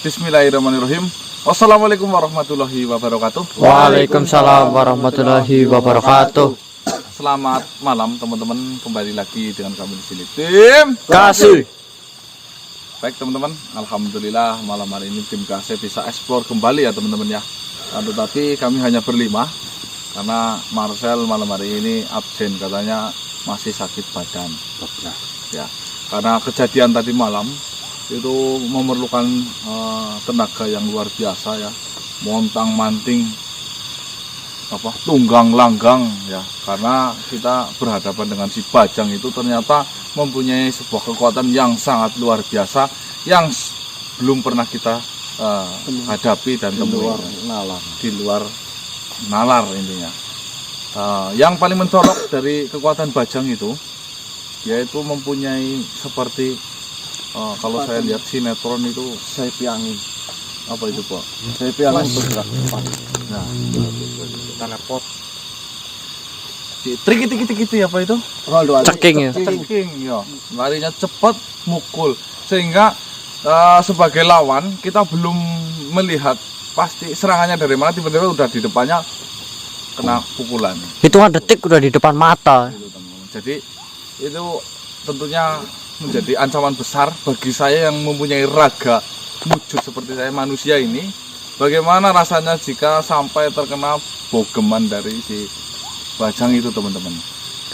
Bismillahirrahmanirrahim. Wassalamualaikum warahmatullahi wabarakatuh. Waalaikumsalam warahmatullahi wabarakatuh. Selamat malam teman-teman, kembali lagi dengan kami di sini tim Kasih. Baik teman-teman, alhamdulillah malam hari ini tim Kasih bisa eksplor kembali ya teman-teman ya. Tetapi kami hanya berlima karena Marcel malam hari ini absen, katanya masih sakit badan. Ya, karena kejadian tadi malam itu memerlukan tenaga yang luar biasa ya, montang manting tunggang langgang ya, karena kita berhadapan dengan si Bajang itu ternyata mempunyai sebuah kekuatan yang sangat luar biasa yang belum pernah kita hadapi dan temui di luar nalar intinya. Yang paling mencolok dari kekuatan Bajang itu yaitu mempunyai seperti kalau saya lihat sinetron itu sayap angin. Apa itu Pak? Sayap angin bergerak cepat. Nah, teleport. Trik itu apa itu? Ceking ya. Ceking ya. Larinya cepat, mukul. Sehingga sebagai lawan kita belum melihat pasti serangannya dari mana, tiba-tiba udah di depannya kena pukulan. Hitungan detik udah di depan mata. Jadi itu tentunya menjadi ancaman besar bagi saya yang mempunyai raga wujud seperti saya manusia ini. Bagaimana rasanya jika sampai terkena bogeman dari si Bajang itu teman-teman.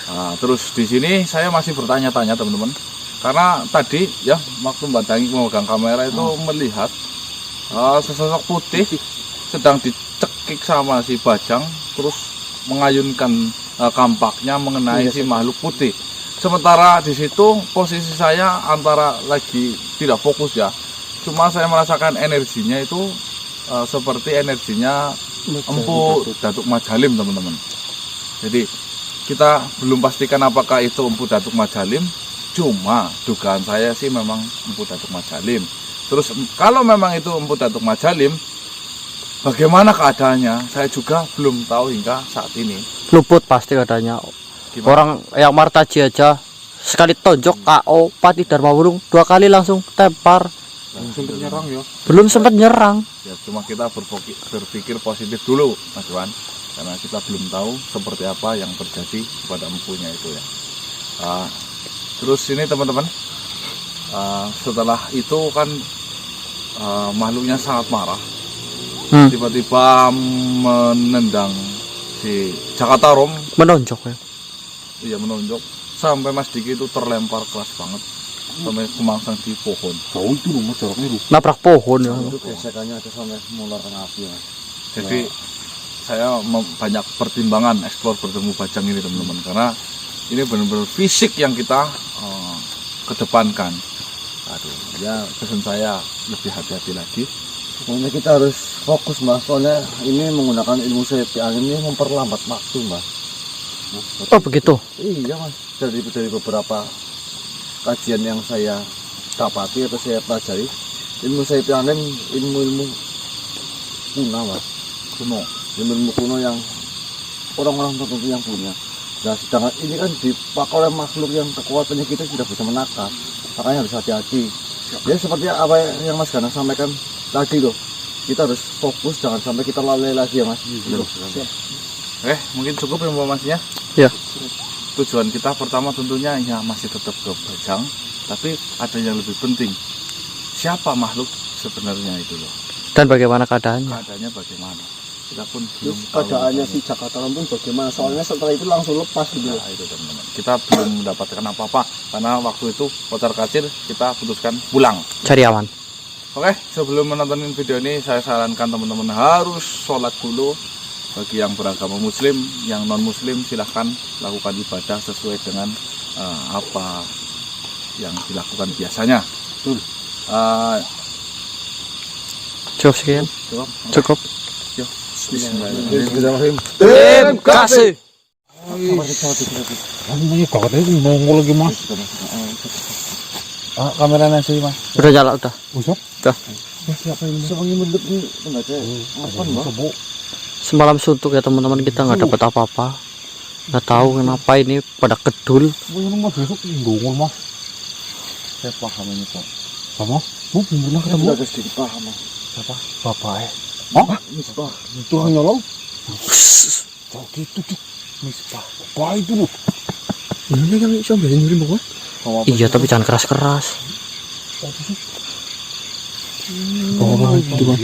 Nah, terus di sini saya masih bertanya-tanya teman-teman, karena tadi ya waktu Mbak Dangi memegang kamera itu melihat sesosok putih sedang dicekik sama si Bajang, terus mengayunkan kampaknya mengenai si makhluk putih. Sementara di situ posisi saya antara lagi tidak fokus ya, cuma saya merasakan energinya itu seperti energinya Empu Datuk Majalim teman-teman. Jadi kita belum pastikan apakah itu Empu Datuk Majalim, cuma dugaan saya sih memang Empu Datuk Majalim. Terus kalau memang itu Empu Datuk Majalim, bagaimana keadaannya saya juga belum tahu hingga saat ini. Luput pasti katanya. Gimana? Orang yang Martaji aja sekali tonjok KO Pati Dharma Wurung 2 kali langsung tepar. Sempat nyerang ya. Belum sempat nyerang. Ya cuma kita berpikir positif dulu Mas Wan, karena kita belum tahu seperti apa yang terjadi kepada empunya itu ya. Terus ini teman-teman, setelah itu kan makhluknya sangat marah, tiba-tiba menendang si Jakatarom, menonjok ya. Iya menonjok sampai Mas Diki itu terlempar keras banget sampai kemangsang di pohon. Jauh itu loh Mas, jaraknya loh. Nabrak pohon ya. Itu gesekannya ada sampai mengeluarkan api ya. Jadi saya banyak pertimbangan eksplor bertemu Bajang ini teman-teman, karena ini benar-benar fisik yang kita kedepankan. Aduh, ya pesan saya lebih hati-hati lagi. Pokoknya kita harus fokus Mas, soalnya ini menggunakan ilmu sayap angin ini memperlambat waktu Mas. Oh begitu. Iya Mas, dari beberapa kajian yang saya dapati atau saya pelajari, ilmu sayap angin ilmu kuno Mas. Ilmu kuno yang orang-orang tertentu yang punya. Nah sedangkan ini kan dipakai oleh makhluk yang kekuatannya kita sudah bisa menakar, makanya harus hati-hati. Ya seperti apa yang Mas Ganang sampaikan tadi loh, kita harus fokus, jangan sampai kita lalai lagi ya Mas. Mungkin cukup informasinya. Ya. Tujuan kita pertama tentunya ya masih tetap ke Bajang, tapi ada yang lebih penting, siapa makhluk sebenarnya itu loh, Dan bagaimana keadaannya? keadaannya bagaimana, kita pun belum tahu. Keadaannya si Jakatarom pun bagaimana, soalnya setelah itu langsung lepas gitu. Nah, itu teman-teman, kita belum mendapatkan apa-apa karena waktu itu kocar kacir, kita putuskan pulang. Cari aman. Oke, sebelum menonton video ini saya sarankan teman-teman harus sholat dulu. Bagi yang beragama muslim, yang non muslim silahkan lakukan ibadah sesuai dengan apa yang dilakukan biasanya. Cukup sekian. Cukup. Yuk, Bismillahirrahmanirrahim. Tim Kasih. Ini kakaknya nongol lagi Mas. Kameranya sih Mas. Udah nyala udah. Usap? Udah. Siapa ini? Siapa yang mendek nih? Enggak ada. Apa Mbak? Semalam suntuk ya teman-teman, kita nggak dapat apa-apa. Nggak tahu kenapa ini pada kedul. Ini Mas besok nongol Mas. Saya paham ini Pak. Sama? Bu, bener ketemu. Sudah ada sedikit paham. Siapa? Bapak ya. Hah? Misbah. Tukang nyolong. Kok gitu tuh. Misbah. Bapak itu loh. Ini yang bisa biasa nyuri bapak. Iya, tapi jangan keras-keras. Oh, itu kan.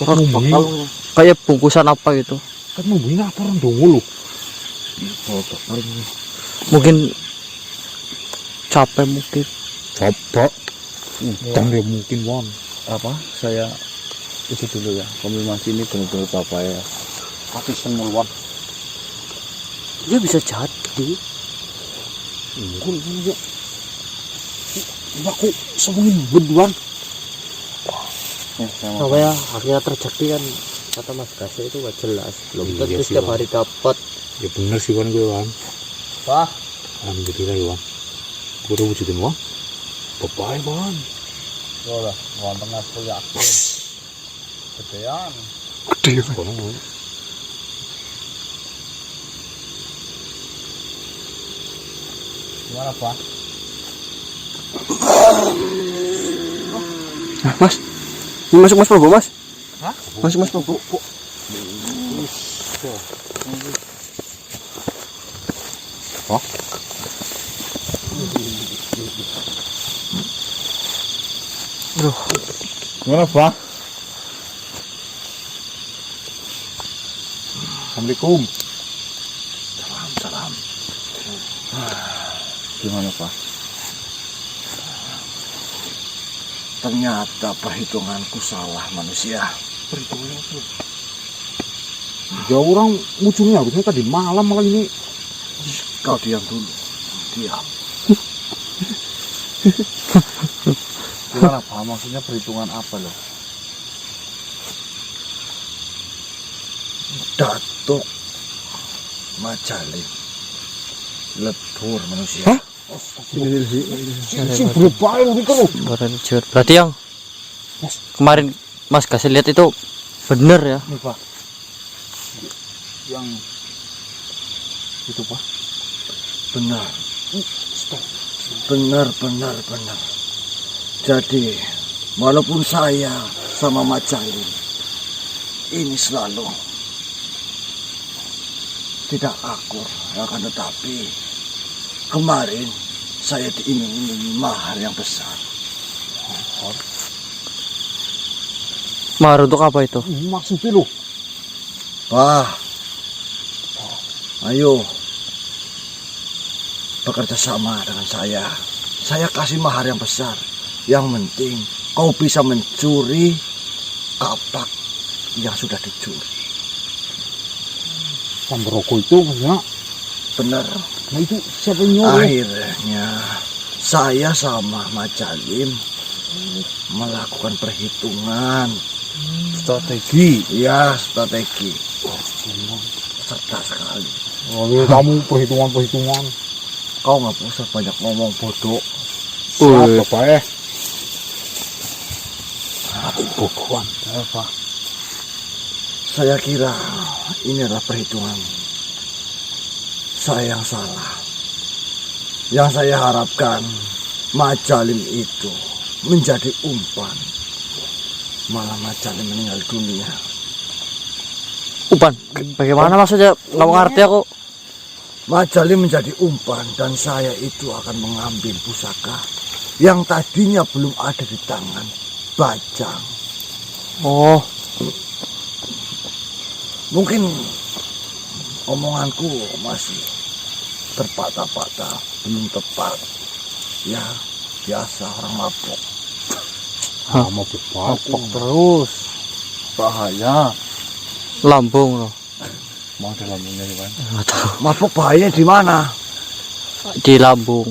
Orang bakal. Kayak bungkusan apa gitu. Kan mau beli apa orang dong lu? Mungkin capek mungkin. Coba. Utang ya mungkin Wan. Apa? Saya itu dulu ya. Konfirmasi ini benar-benar bapak ya. Pasti semua Wan. Dia bisa jadi. Enggak ya. Aku semungin beduan. Apa ya, akhirnya terjadi kan kata Mas Kasih itu gak jelas. Belum Iya tentu sih, setiap Wan. hari dapat. Ya bener sih Wan gue Wan. Wah, Alhamdulillah ya Wan. Gue udah wujudin Wan. Bapak Wan. Ora, wonten aku yakin. Gedean. Gede Wan. Gimana, Pak? Mas. Ini masuk Mas Prabu Mas. Hah? Masuk Mas Prabu. Oh. Gimana, Pak? Assalamualaikum. Salam. Gimana Pak? Ternyata perhitunganku salah manusia. Perhitungannya apa? Ya orang munculnya harusnya tadi malam malah ini. Kau diam dulu. Diam. Gimana Pak? Maksudnya perhitungan apa loh? Datuk Majalin lebur manusia. Hah? Si berapa ini kan loh. berarti yang kemarin Mas Kasih lihat itu bener ya. Nih Pak, yang itu Pak, benar, benar. Jadi walaupun saya sama Majalin ini selalu tidak akur, akan tetapi kemarin saya diiming-imingi mahar yang besar. Mahar untuk apa itu? Maksudnya loh. Pak, ayo bekerja sama dengan saya. Saya kasih mahar yang besar. Yang penting kau bisa mencuri kapak yang sudah dicuri. Samberoko itu maksudnya. Benar. Nah itu siapa yang nyuruh? Akhirnya saya sama Majalin melakukan perhitungan. Strategi. Ya, strategi. Cerdas sekali. Oh, kamu perhitungan. Kau nggak usah banyak ngomong bodoh. Siap Bapak ya. Aku bodohan. Apa? Saya kira ini adalah perhitungan saya yang salah. Yang saya harapkan Majalin itu menjadi umpan. Malah Majalin meninggal dunia. Umpan, bagaimana maksudnya? Nggak mengerti aku. Majalin menjadi umpan dan saya itu akan mengambil pusaka yang tadinya belum ada di tangan Bajang. Oh, Mungkin omonganku masih terpatah-patah, belum tepat. Ya, biasa orang mabuk. Sama Bapak. terus Bahaya. lambung loh. Mau ada lambungnya ya kan? Nggak tahu. Mabuk bahaya di mana? Di lambung,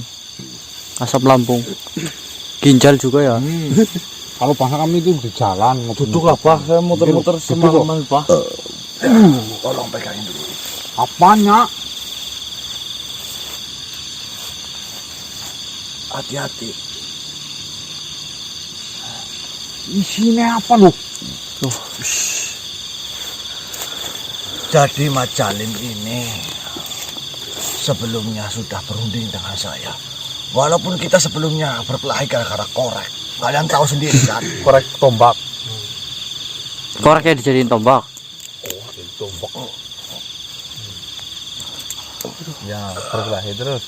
asam lambung, ginjal juga ya. Kalau bahasa kami itu di jalan. Duduk lah, Pak. Saya muter-muter semalaman, Pak. Tolong pegangin dulu. Apanya? Hati-hati. Isinya apa loh? Jadi Majalin ini sebelumnya sudah berunding dengan saya. Walaupun kita sebelumnya berkelahi gara-gara korek. Kalian tahu sendiri kan? korek tombak. Koreknya dijadiin tombak. Tombak. Ya, berkelahi terus.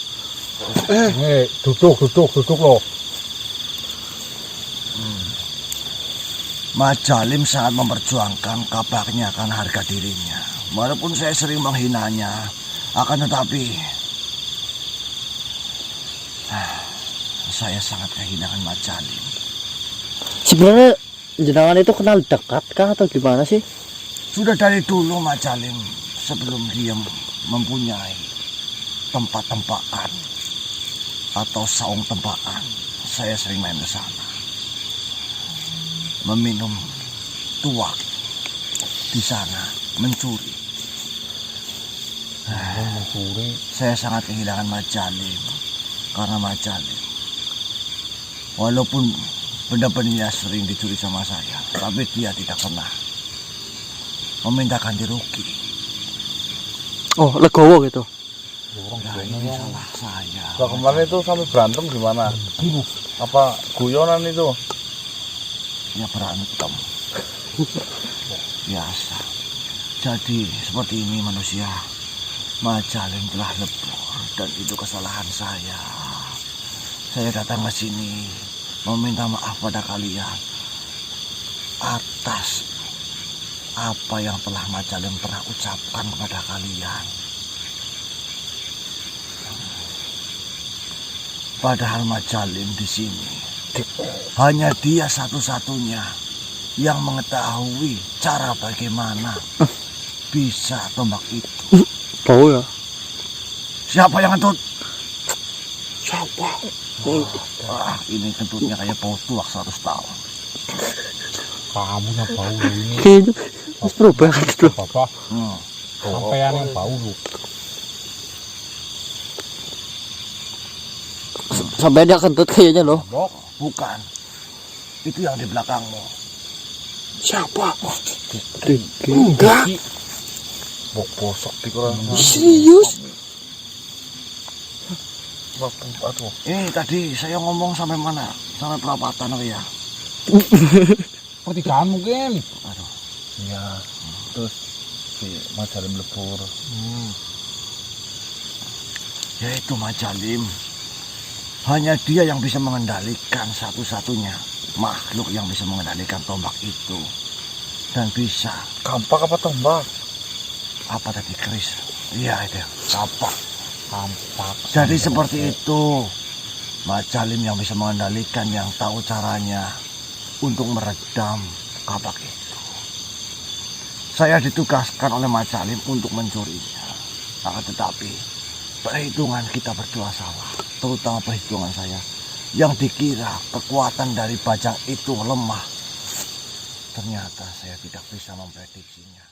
Duduk loh. Majalim sangat memperjuangkan kapaknya akan harga dirinya. Walaupun saya sering menghinanya, akan tetapi saya sangat kehilangan Majalim. Sebenarnya jenengan itu kenal dekat kah atau gimana sih? Sudah dari dulu Majalim sebelum dia mempunyai tempat tempakan atau saung tempakan, saya sering main ke sana. Meminum tuak di sana, mencuri. Saya sangat kehilangan Majalim karena Majalim, walaupun benda-benda sering dicuri sama saya, tapi dia tidak pernah meminta ganti rugi. Oh, legowo gitu. Nah, ini salah saya. Nah, kemarin itu sampai berantem gimana? Apa guyonan itu? Ya berantem biasa. Jadi seperti ini manusia. Majalim telah lebur dan itu kesalahan saya. Saya datang ke sini meminta maaf pada kalian atas apa yang telah Majalim pernah ucapkan kepada kalian. Padahal Majalim di sini hanya dia satu-satunya yang mengetahui cara bagaimana bisa tombak itu. Bau ya. Siapa yang kentut? Siapa? Wah, ini kentutnya kayak bau tuak 100 tahun. Kamu yang bau lu ini. Kayaknya harus berubah gitu. Bapak, sampean yang bau lu. Sampai dia kentut kayaknya loh. Bok, Bukan. Itu yang di belakangmu. siapa? Enggak. Bok bosok di koran. Serius? Aduh. Ini tadi saya ngomong sampai mana? Sampai perapatan apa ya? Pertigaan mungkin. Aduh. Iya. Terus si Majalim lebur. Yaitu Majalim. Hanya dia yang bisa mengendalikan satu-satunya makhluk yang bisa mengendalikan tombak itu. Dan bisa. Kampak apa tombak? Apa tadi keris? Iya itu. Kapak. Kampak. Jadi seperti itu. Majalim yang bisa mengendalikan, yang tahu caranya untuk meredam kapak itu. Saya ditugaskan oleh Majalim untuk mencurinya. Akan tetapi perhitungan kita berdua salah. Terutama perhitungan saya. Yang dikira kekuatan dari bajang itu lemah. Ternyata saya tidak bisa memprediksinya.